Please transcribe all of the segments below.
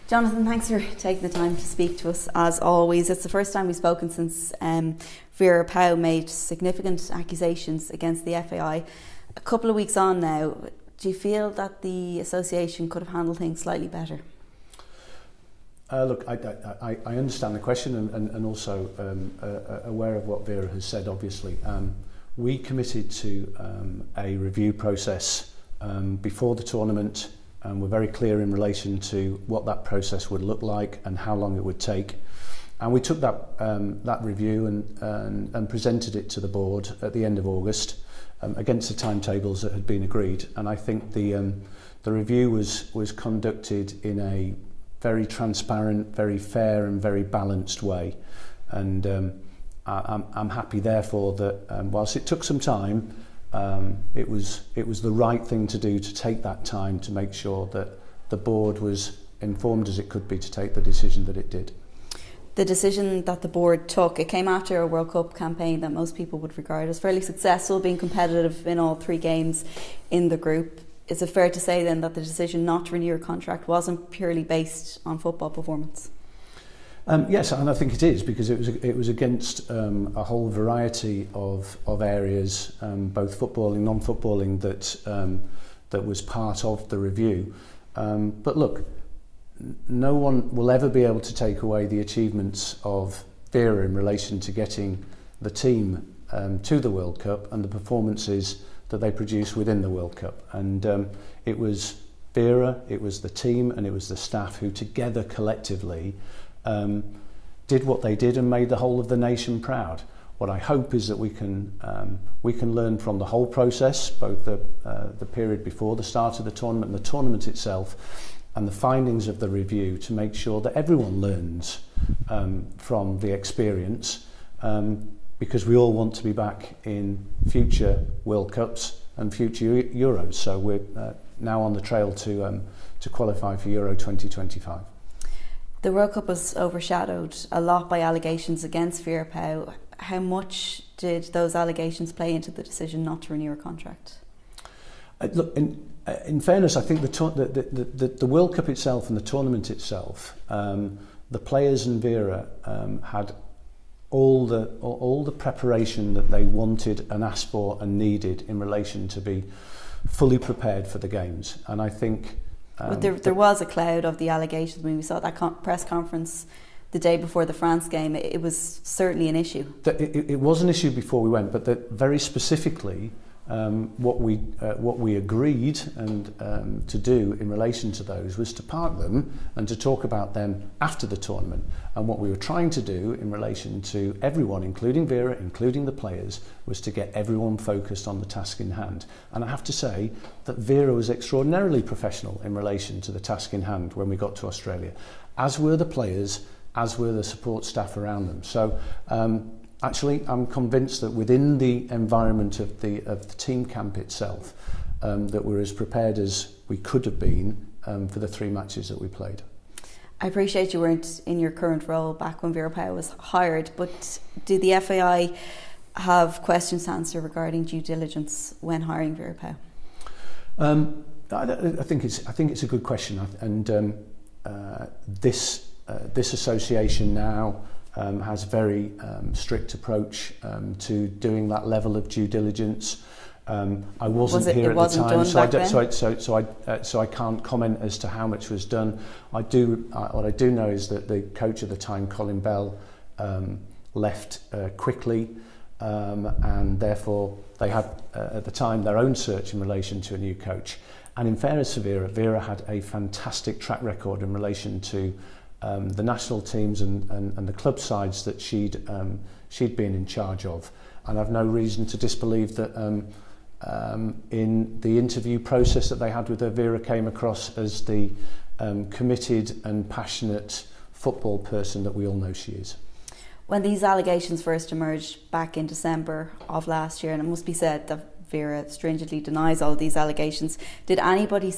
Jonathan, thanks for taking the time to speak to us as always. It's the first time we've spoken since Vera Pauw made significant accusations against the FAI. A couple of weeks on now, do you feel that the association could have handled things slightly better? Look, I understand the question and also aware of what Vera has said, obviously. We committed to a review process before the tournament, and we're very clear in relation to what that process would look like and how long it would take. And we took that review and presented it to the board at the end of August against the timetables that had been agreed. And I think the review was conducted in a very transparent, very fair and very balanced way. And I'm happy therefore that whilst it took some time, it was the right thing to do, to take that time to make sure that the board was informed as it could be to take the decision that it did. The decision that the board took, it came after a World Cup campaign that most people would regard as fairly successful, being competitive in all 3 games in the group. Is it fair to say then that the decision not to renew your contract wasn't purely based on football performance? Yes, and I think it is, because it was against a whole variety of areas, both footballing, non-footballing, that was part of the review. But look, no one will ever be able to take away the achievements of Vera in relation to getting the team to the World Cup and the performances that they produced within the World Cup. And it was Vera, it was the team, and it was the staff who together collectively did what they did and made the whole of the nation proud. What I hope is that we can learn from the whole process, both the period before the start of the tournament and the tournament itself, and the findings of the review, to make sure that everyone learns from the experience, because we all want to be back in future World Cups and future Euros. So we're now on the trail to qualify for Euro 2025. The World Cup was overshadowed a lot by allegations against Vera Pauw. How much did those allegations play into the decision not to renew her contract? Look, in fairness, I think the World Cup itself and the tournament itself, the players and Vera had all the preparation that they wanted and asked for and needed in relation to be fully prepared for the games. And I think but there was a cloud of the allegations. When we saw that press conference the day before the France game, it was certainly an issue. It was an issue before we went, but very specifically, what we agreed and to do in relation to those was to park them and to talk about them after the tournament. And what we were trying to do in relation to everyone, including Vera, including the players, was to get everyone focused on the task in hand. And I have to say that Vera was extraordinarily professional in relation to the task in hand when we got to Australia, as were the players, as were the support staff around them. So actually, I'm convinced that within the environment of the team camp itself, that we're as prepared as we could have been for the 3 matches that we played. I appreciate you weren't in your current role back when Vera Pauw was hired, but did the FAI have questions to answer regarding due diligence when hiring Vera Pauw? I think it's a good question, and this association now has a very strict approach to doing that level of due diligence. I wasn't here at the time, so I can't comment as to how much was done. What I do know is that the coach at the time, Colin Bell, left quickly, and therefore they had at the time their own search in relation to a new coach. And in fairness to Vera had a fantastic track record in relation to the national teams and the club sides that she'd been in charge of. And I've no reason to disbelieve that in the interview process that they had with her, Vera came across as the committed and passionate football person that we all know she is. When these allegations first emerged back in December of last year, and it must be said that Vera stringently denies all of these allegations, did anybody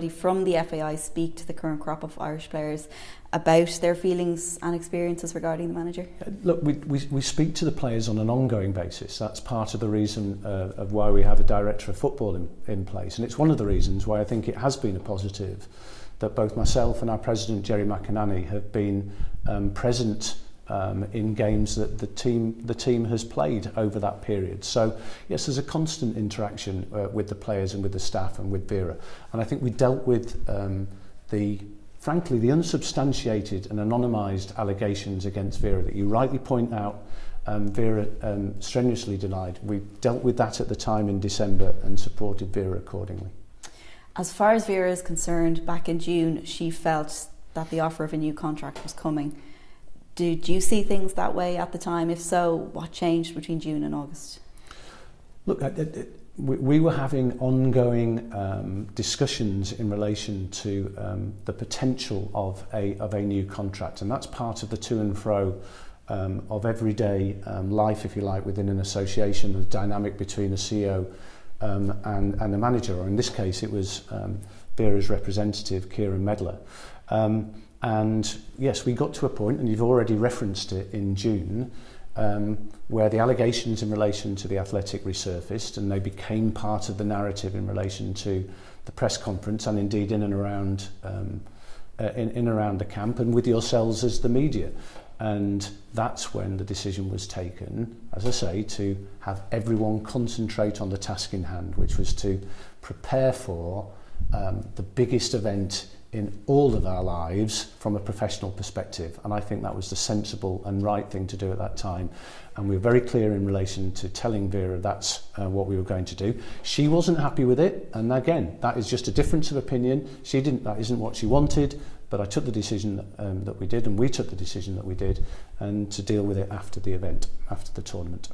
from the FAI speak to the current crop of Irish players about their feelings and experiences regarding the manager? Look, we speak to the players on an ongoing basis. That's part of the reason of why we have a director of football in place, and it's one of the reasons why I think it has been a positive that both myself and our president, Jerry McInerney, have been present in games that the team has played over that period. So yes, there's a constant interaction with the players and with the staff and with Vera. And I think we dealt with frankly the unsubstantiated and anonymised allegations against Vera that you rightly point out. Vera strenuously denied. We dealt with that at the time in December and supported Vera accordingly. As far as Vera is concerned, back in June, she felt that the offer of a new contract was coming. Did you see things that way at the time? If so, what changed between June and August? Look, we were having ongoing discussions in relation to the potential of a new contract, and that's part of the to and fro of everyday life, if you like, within an association, the dynamic between a CEO and a manager, or in this case it was Vera's representative, Kieran Medler. And yes, we got to a point, and you've already referenced it, in June, where the allegations in relation to the Athletic resurfaced, and they became part of the narrative in relation to the press conference, and indeed in and around the camp, and with yourselves as the media. And that's when the decision was taken, as I say, to have everyone concentrate on the task in hand, which was to prepare for the biggest event in all of our lives from a professional perspective. And I think that was the sensible and right thing to do at that time. And we were very clear in relation to telling Vera that's what we were going to do. She wasn't happy with it, and again, that is just a difference of opinion. That isn't what she wanted, but I took the decision that we did, and we took the decision that we did, and to deal with it after the event, after the tournament.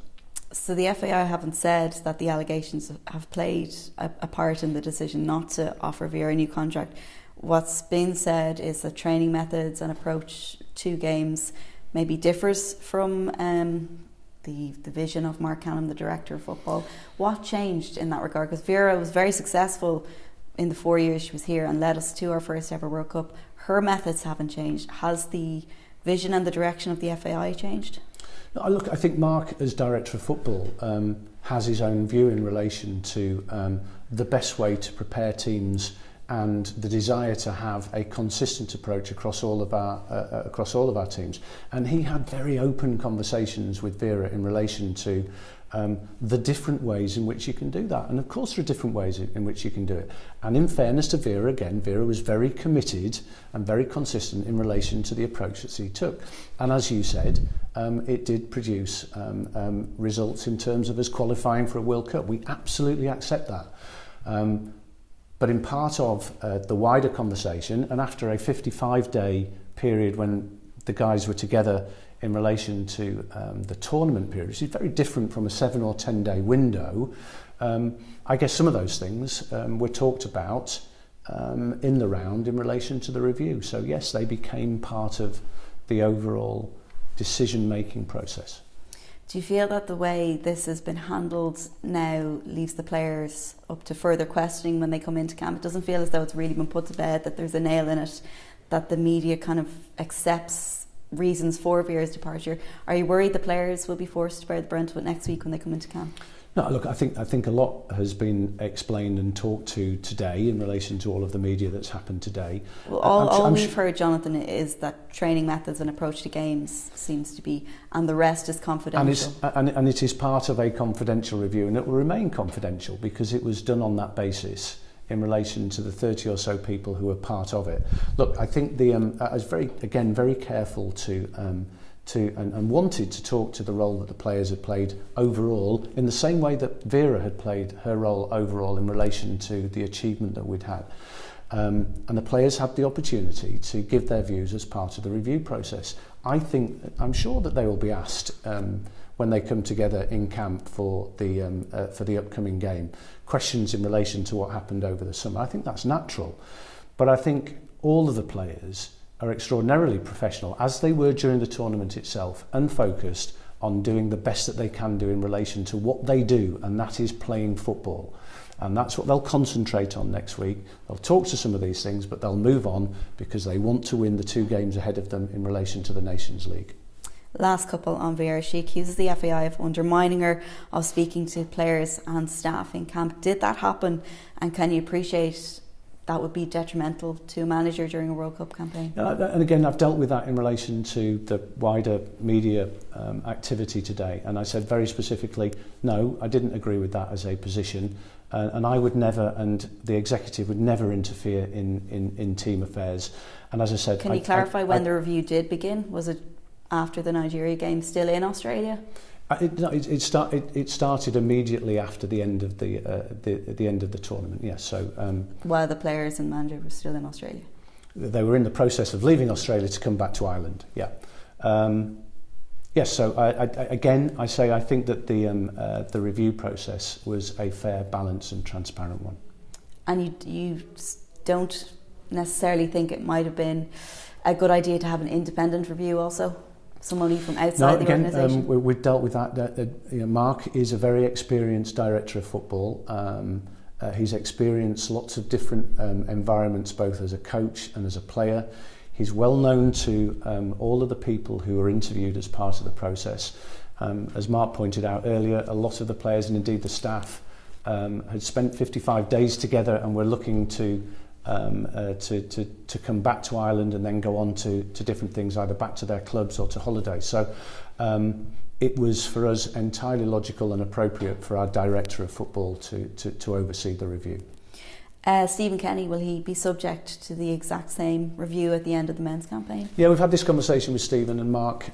So the FAI haven't said that the allegations have played a part in the decision not to offer Vera a new contract. What's been said is that training methods and approach to games maybe differs from the vision of Mark Canham, the director of football. What changed in that regard? Because Vera was very successful in the 4 years she was here and led us to our first ever World Cup. Her methods haven't changed. Has the vision and the direction of the FAI changed? No, look, I think Mark, as director of football, has his own view in relation to the best way to prepare teams and the desire to have a consistent approach across all of our teams. And he had very open conversations with Vera in relation to the different ways in which you can do that. And of course there are different ways in which you can do it. And in fairness to Vera, again, Vera was very committed and very consistent in relation to the approach that he took. And as you said, it did produce results in terms of us qualifying for a World Cup. We absolutely accept that. But in part of the wider conversation, and after a 55-day period when the guys were together in relation to the tournament period, which is very different from a 7 or 10-day window, I guess some of those things were talked about in the round in relation to the review. So yes, they became part of the overall decision-making process. Do you feel that the way this has been handled now leaves the players up to further questioning when they come into camp? It doesn't feel as though it's really been put to bed, that there's a nail in it, that the media kind of accepts reasons for Vera's departure. Are you worried the players will be forced to bear the brunt of it next week when they come into camp? No, look, I think a lot has been explained and talked to today in relation to all of the media that's happened today. Well, all we've heard, Jonathan, is that training methods and approach to games seems to be, and the rest is confidential. And it is part of a confidential review, and it will remain confidential because it was done on that basis in relation to the 30 or so people who were part of it. Look, I think I was very careful and wanted to talk to the role that the players had played overall in the same way that Vera had played her role overall in relation to the achievement that we'd had. And the players had the opportunity to give their views as part of the review process. I'm sure that they will be asked when they come together in camp for the upcoming game, questions in relation to what happened over the summer. I think that's natural. But I think all of the players are extraordinarily professional, as they were during the tournament itself, and focused on doing the best that they can do in relation to what they do, and that is playing football. And that's what they'll concentrate on next week. They'll talk to some of these things, but they'll move on because they want to win the 2 games ahead of them in relation to the Nations League. Last couple on Vera. She accuses the FAI of undermining her, of speaking to players and staff in camp. Did that happen? And can you appreciate that would be detrimental to a manager during a World Cup campaign? And again, I've dealt with that in relation to the wider media activity today. And I said very specifically, no, I didn't agree with that as a position. And I would never, and the executive would never interfere in team affairs. And as I said... Can you clarify when the review did begin? Was it after the Nigeria game, still in Australia? It started immediately after the end of the end of the tournament. Yes, so while the players and manager were still in Australia, they were in the process of leaving Australia to come back to Ireland. Yeah, yes. So I say I think that the review process was a fair, balanced, and transparent one. And you don't necessarily think it might have been a good idea to have an independent review also? Somebody from outside the organisation? We've dealt with that. Mark is a very experienced director of football. He's experienced lots of different environments, both as a coach and as a player. He's well known to all of the people who were interviewed as part of the process. As Mark pointed out earlier, a lot of the players and indeed the staff had spent 55 days together and were looking to come back to Ireland and then go on to different things, either back to their clubs or to holidays. So it was for us entirely logical and appropriate for our director of football to oversee the review. Stephen Kenny, will he be subject to the exact same review at the end of the men's campaign? Yeah, we've had this conversation with Stephen, and Mark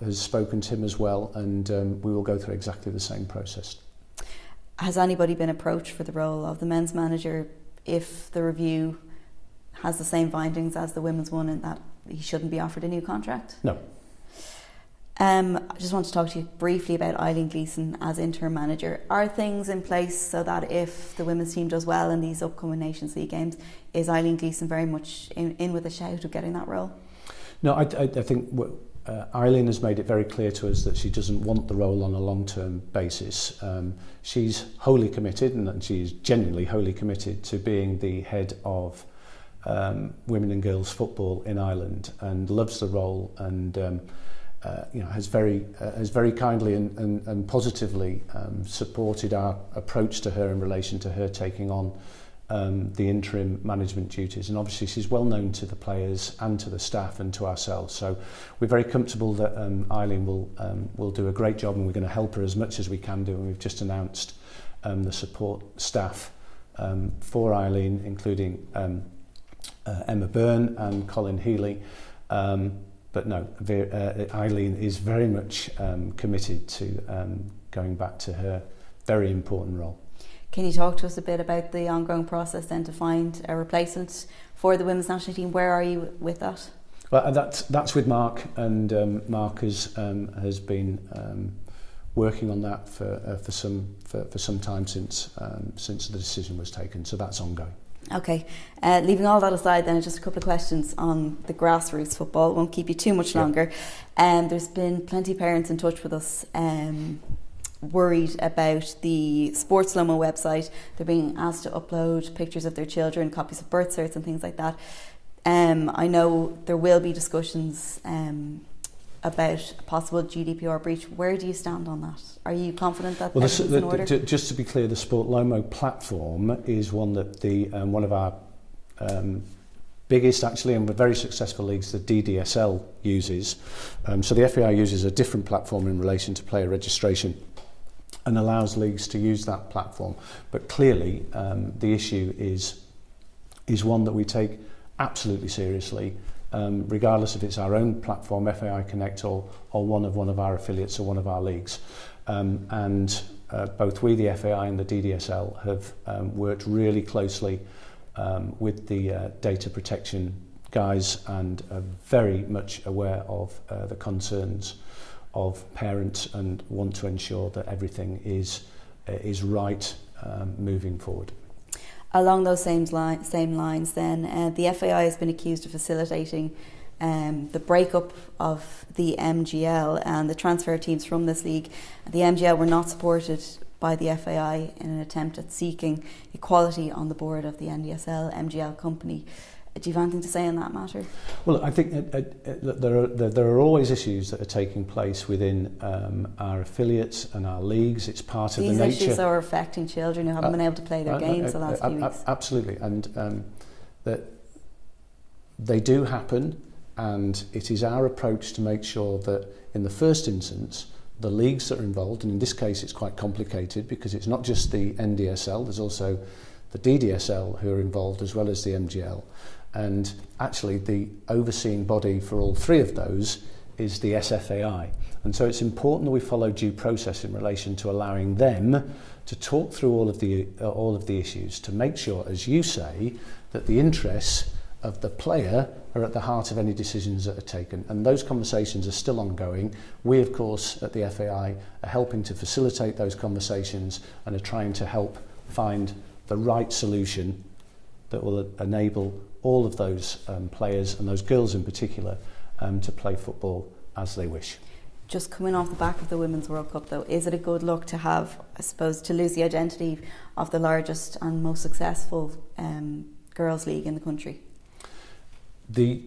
has spoken to him as well, and we will go through exactly the same process. Has anybody been approached for the role of the men's manager if the review has the same findings as the women's one and that he shouldn't be offered a new contract? No. I just want to talk to you briefly about Eileen Gleeson as interim manager. Are things in place so that if the women's team does well in these upcoming Nations League games, is Eileen Gleeson very much in with a shout of getting that role? No, I think Eileen has made it very clear to us that she doesn't want the role on a long-term basis. She's wholly committed, and she's genuinely wholly committed to being the head of women and girls football in Ireland, and loves the role, and has very kindly and positively supported our approach to her in relation to her taking on the interim management duties. And obviously she's well known to the players and to the staff and to ourselves, so we're very comfortable that Eileen will do a great job, and we're going to help her as much as we can do. And we've just announced the support staff for Eileen, including Emma Byrne and Colin Healy, but no, Eileen is very much committed to going back to her very important role. Can you talk to us a bit about the ongoing process then to find a replacement for the women's national team? Where are you with that? Well, that's with Mark, and Mark has been working on that for some time since the decision was taken. So that's ongoing. Okay. Leaving all that aside, then just a couple of questions on the grassroots football. Won't keep you too much longer. There's been plenty of parents in touch with us. Worried about the Sports Lomo website. They're being asked to upload pictures of their children, copies of birth certs and things like that. I know there will be discussions about a possible GDPR breach. Where do you stand on that? Are you confident that everything's in order? Just to be clear, the Sport Lomo platform is one that one of our biggest, actually, and very successful leagues, the DDSL, uses. So the FAI uses a different platform in relation to player registration, and allows leagues to use that platform. But clearly, the issue is one that we take absolutely seriously, regardless if it's our own platform, FAI Connect, or one of our affiliates or one of our leagues. And both we, the FAI, and the DDSL have worked really closely with the data protection guys, and are very much aware of the concerns of parents, and want to ensure that everything is right moving forward. Along those same lines then, the FAI has been accused of facilitating the breakup of the MGL and the transfer teams from this league. The MGL were not supported by the FAI in an attempt at seeking equality on the board of the NDSL MGL company. Do you have anything to say on that matter? Well, I think there are always issues that are taking place within our affiliates and our leagues. It's part of the nature. These issues are affecting children who haven't been able to play their games the last few weeks. Absolutely, and that they do happen, and it is our approach to make sure that in the first instance, the leagues that are involved, and in this case it's quite complicated because it's not just the NDSL, there's also the DDSL who are involved as well as the MGL. And actually the overseeing body for all three of those is the SFAI. And so it's important that we follow due process in relation to allowing them to talk through all of the issues, to make sure, as you say, that the interests of the player are at the heart of any decisions that are taken. And those conversations are still ongoing. We, of course, at the FAI are helping to facilitate those conversations and are trying to help find the right solution that will enable all of those players, and those girls in particular, to play football as they wish. Just coming off the back of the Women's World Cup though, is it a good look to have, I suppose, to lose the identity of the largest and most successful girls' league in the country? The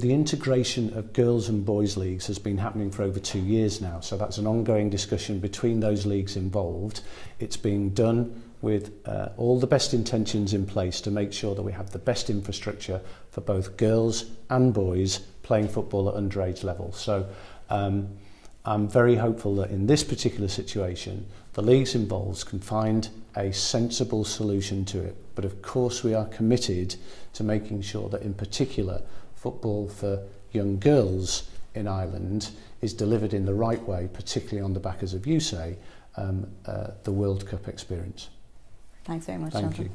integration of girls and boys leagues has been happening for over 2 years now, so that's an ongoing discussion between those leagues involved. It's being done with all the best intentions in place to make sure that we have the best infrastructure for both girls and boys playing football at underage level. So I'm very hopeful that in this particular situation the leagues involved can find a sensible solution to it. But of course we are committed to making sure that in particular football for young girls in Ireland is delivered in the right way, particularly on the back, as you say, the World Cup experience. Thanks very much, Thank Jonathan. you.